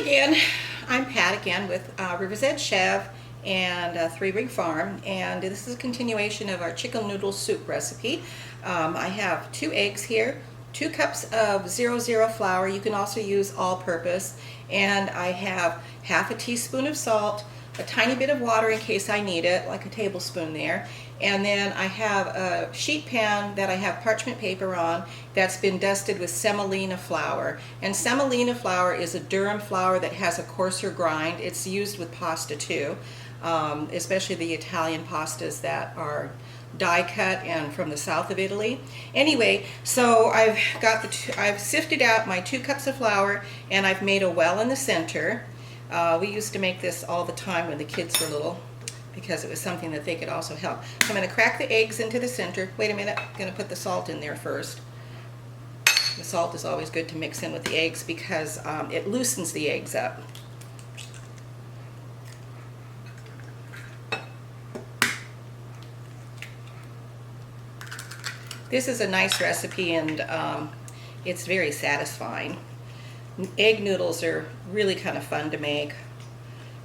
again. I'm Pat again with River's Edge Chef and Three Ring Farm, and this is a continuation of our chicken noodle soup recipe. I have 2 eggs here, 2 cups of 00 flour. You can also use all-purpose, and I have half a teaspoon of salt, a tiny bit of water in case I need it, like a tablespoon there. And then I have a sheet pan that I have parchment paper on that's been dusted with semolina flour. And semolina flour is a durum flour that has a coarser grind. It's used with pasta too, especially the Italian pastas that are die cut and from the south of Italy. Anyway, so I've sifted out my 2 cups of flour, and I've made a well in the center. We used to make this all the time when the kids were little because it was something that they could also help. So I'm going to crack the eggs into the center. Wait a minute, I'm going to put the salt in there first. The salt is always good to mix in with the eggs because it loosens the eggs up. This is a nice recipe, and it's very satisfying. Egg noodles are really kind of fun to make,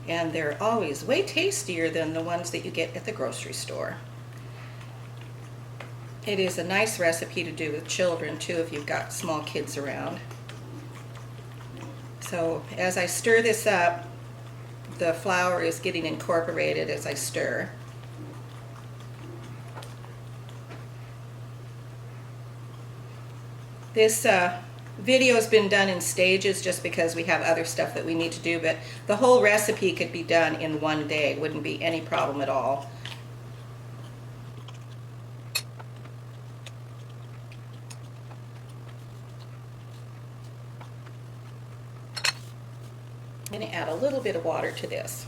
and they're always way tastier than the ones that you get at the grocery store. It is a nice recipe to do with children too if you've got small kids around. So as I stir this up, the flour is getting incorporated as I stir. This video has been done in stages just because we have other stuff that we need to do, but the whole recipe could be done in one day. It wouldn't be any problem at all. I'm going to add a little bit of water to this.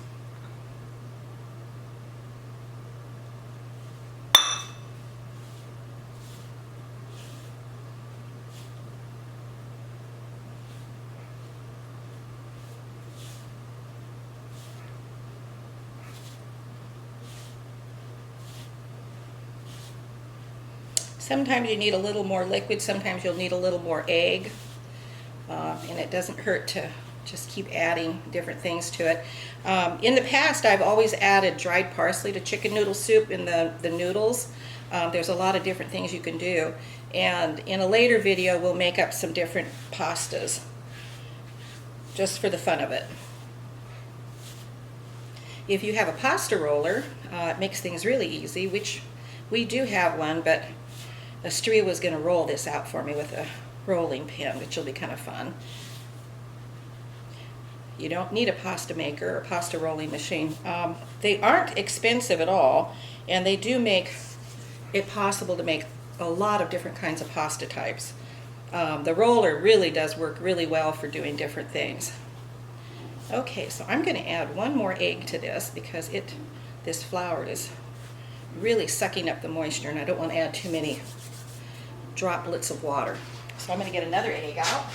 Sometimes you need a little more liquid, sometimes you'll need a little more egg, and it doesn't hurt to just keep adding different things to it. In the past, I've always added dried parsley to chicken noodle soup in the noodles. There's a lot of different things you can do, and in a later video we'll make up some different pastas just for the fun of it. If you have a pasta roller, it makes things really easy, which we do have one, but Astria was going to roll this out for me with a rolling pin, which will be kind of fun. You don't need a pasta maker or pasta rolling machine. They aren't expensive at all, and they do make it possible to make a lot of different kinds of pasta types. The roller really does work really well for doing different things. Okay, so I'm going to add 1 more egg to this because this flour is really sucking up the moisture, and I don't want to add too many droplets of water. So I'm going to get another egg out.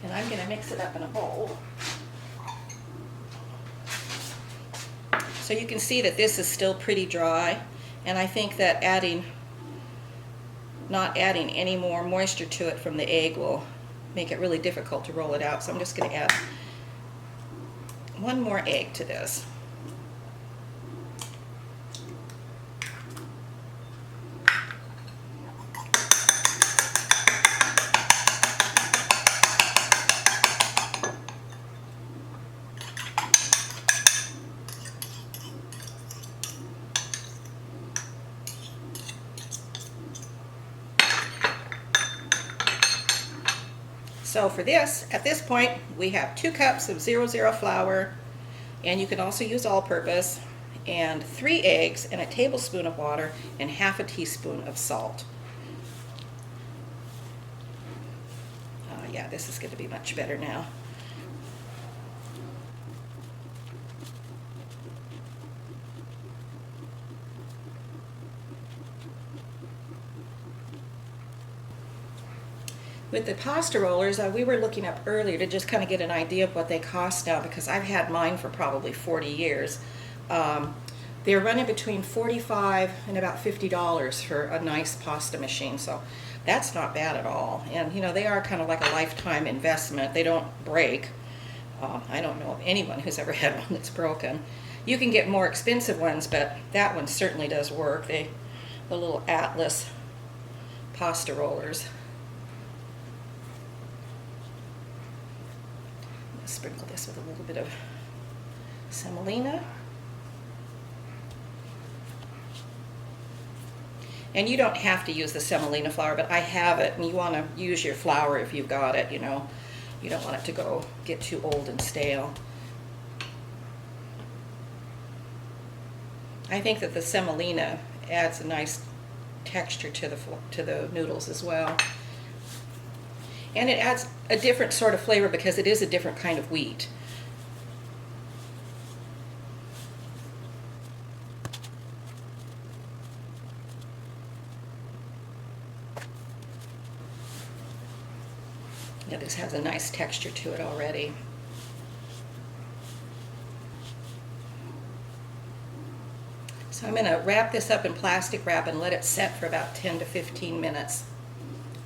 And I'm going to mix it up in a bowl. So you can see that this is still pretty dry, and I think that not adding any more moisture to it from the egg will make it really difficult to roll it out. So I'm just going to add 1 more egg to this. So for this, at this point, we have 2 cups of 00 flour, and you can also use all-purpose, and 3 eggs, and a tablespoon of water, and half a teaspoon of salt. Yeah, this is going to be much better now. With the pasta rollers, we were looking up earlier to just kind of get an idea of what they cost now, because I've had mine for probably 40 years. they're running between $45 and about $50 for a nice pasta machine, so that's not bad at all. And you know, they are kind of like a lifetime investment. They don't break. I don't know of anyone who's ever had one that's broken. You can get more expensive ones, but that one certainly does work. The little Atlas pasta rollers. I'm going to sprinkle this with a little bit of semolina. And you don't have to use the semolina flour, but I have it, and you want to use your flour if you've got it, you know. You don't want it to get too old and stale. I think that the semolina adds a nice texture to the noodles as well. And it adds a different sort of flavor because it is a different kind of wheat. Yeah, this has a nice texture to it already. So I'm going to wrap this up in plastic wrap and let it set for about 10 to 15 minutes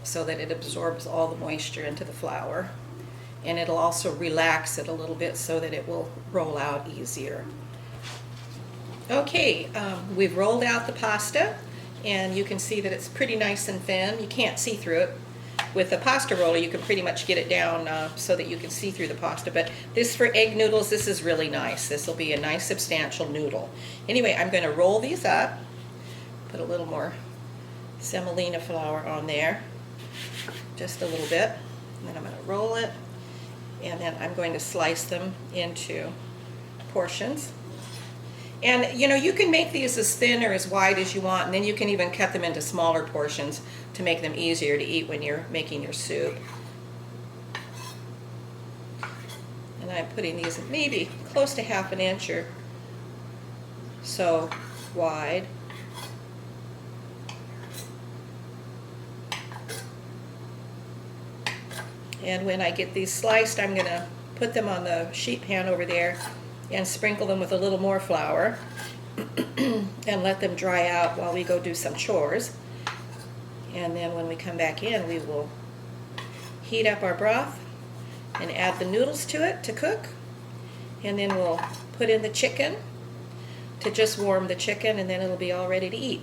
so that it absorbs all the moisture into the flour. And it'll also relax it a little bit so that it will roll out easier. Okay, we've rolled out the pasta, and you can see that it's pretty nice and thin. You can't see through it. With a pasta roller, you can pretty much get it down so that you can see through the pasta. But this, for egg noodles, this is really nice. This will be a nice substantial noodle. Anyway, I'm going to roll these up, put a little more semolina flour on there, just a little bit. And then I'm going to roll it, and then I'm going to slice them into portions. And you know, you can make these as thin or as wide as you want, and then you can even cut them into smaller portions to make them easier to eat when you're making your soup. And I'm putting these maybe close to ½ an inch or so wide. And when I get these sliced, I'm going to put them on the sheet pan over there and sprinkle them with a little more flour and let them dry out while we go do some chores. And then when we come back in, we will heat up our broth and add the noodles to it to cook. And then we'll put in the chicken to just warm the chicken, and then it'll be all ready to eat.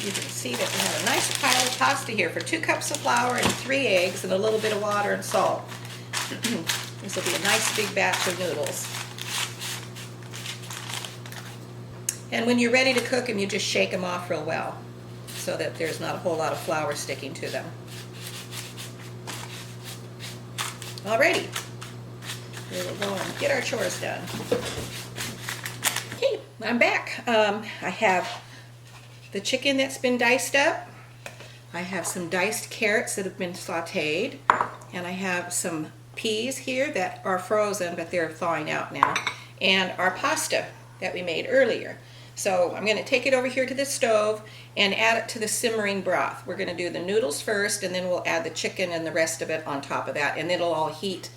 You can see that we have a nice pile of pasta here for 2 cups of flour and 3 eggs and a little bit of water and salt. This will be a nice big batch of noodles. And when you're ready to cook them, you just shake them off real well so that there's not a whole lot of flour sticking to them. Alrighty, we will go and get our chores done. Okay, I'm back. I have the chicken that's been diced up. I have some diced carrots that have been sauteed, and I have some peas here that are frozen, but they're thawing out now, and our pasta that we made earlier. So I'm going to take it over here to the stove and add it to the simmering broth. We're going to do the noodles first, and then we'll add the chicken and the rest of it on top of that, and it'll all heat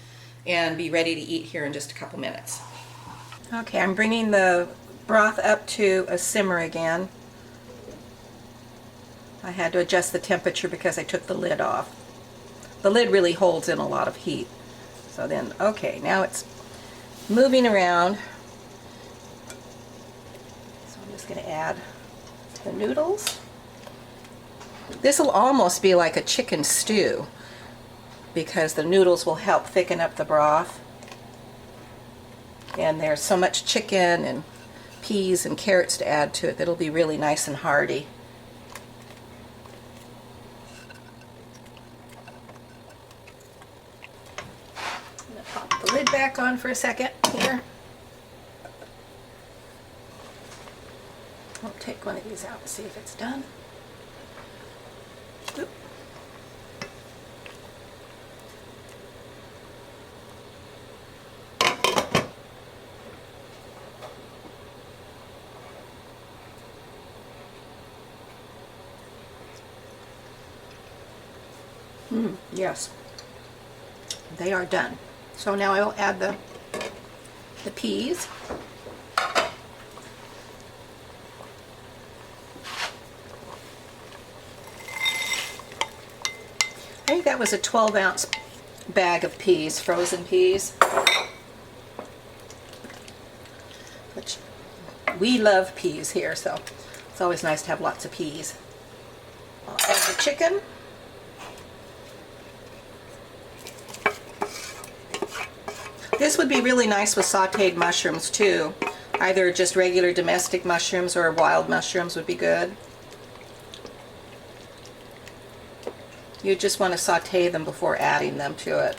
and be ready to eat here in just a couple minutes. Okay, I'm bringing the broth up to a simmer again. I had to adjust the temperature because I took the lid off. The lid really holds in a lot of heat. So then, okay, now it's moving around. So I'm just going to add the noodles. This will almost be like a chicken stew because the noodles will help thicken up the broth. And there's so much chicken and peas and carrots to add to it that it'll be really nice and hearty. I'm going to pop the lid back on for a second here. I'll take one of these out and see if it's done. Oop. Yes, they are done. So now I will add the peas. I think that was a 12-ounce bag of peas, frozen peas. Which we love peas here, so it's always nice to have lots of peas. I'll add the chicken. This would be really nice with sauteed mushrooms too. Either just regular domestic mushrooms or wild mushrooms would be good. You just want to saute them before adding them to it.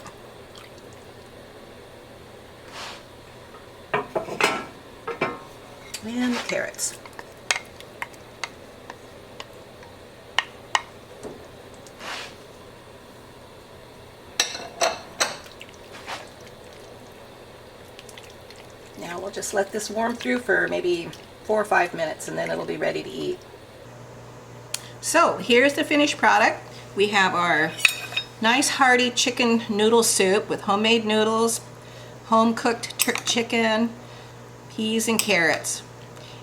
And the carrots. Now we'll just let this warm through for maybe 4 or 5 minutes and then it'll be ready to eat. So here's the finished product. We have our nice hearty chicken noodle soup with homemade noodles, home cooked chicken, peas and carrots.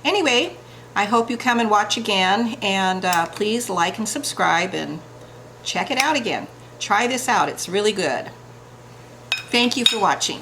Anyway, I hope you come and watch again, and please like and subscribe and check it out again. Try this out, it's really good. Thank you for watching.